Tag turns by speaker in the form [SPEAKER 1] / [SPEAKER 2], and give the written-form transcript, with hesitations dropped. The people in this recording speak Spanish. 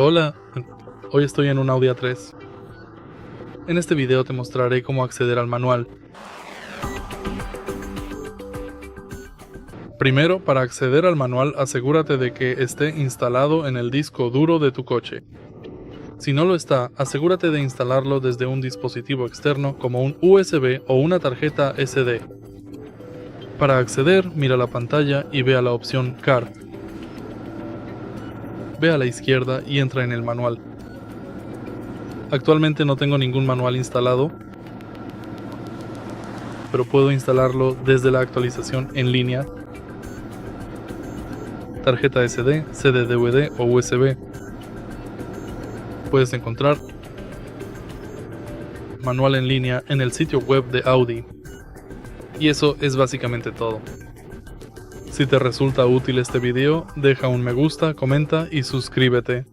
[SPEAKER 1] Hola, hoy estoy en un Audi A3. En este video te mostraré cómo acceder al manual. Primero, para acceder al manual, asegúrate de que esté instalado en el disco duro de tu coche. Si no lo está, asegúrate de instalarlo desde un dispositivo externo como un USB o una tarjeta SD. Para acceder, mira la pantalla y ve a la opción Car. Ve a la izquierda y entra en el manual. Actualmente no tengo ningún manual instalado, pero puedo instalarlo desde la actualización en línea, tarjeta SD, CD DVD o USB. Puedes encontrar manual en línea en el sitio web de Audi. Y eso es básicamente todo. Si te resulta útil este video, deja un me gusta, comenta y suscríbete.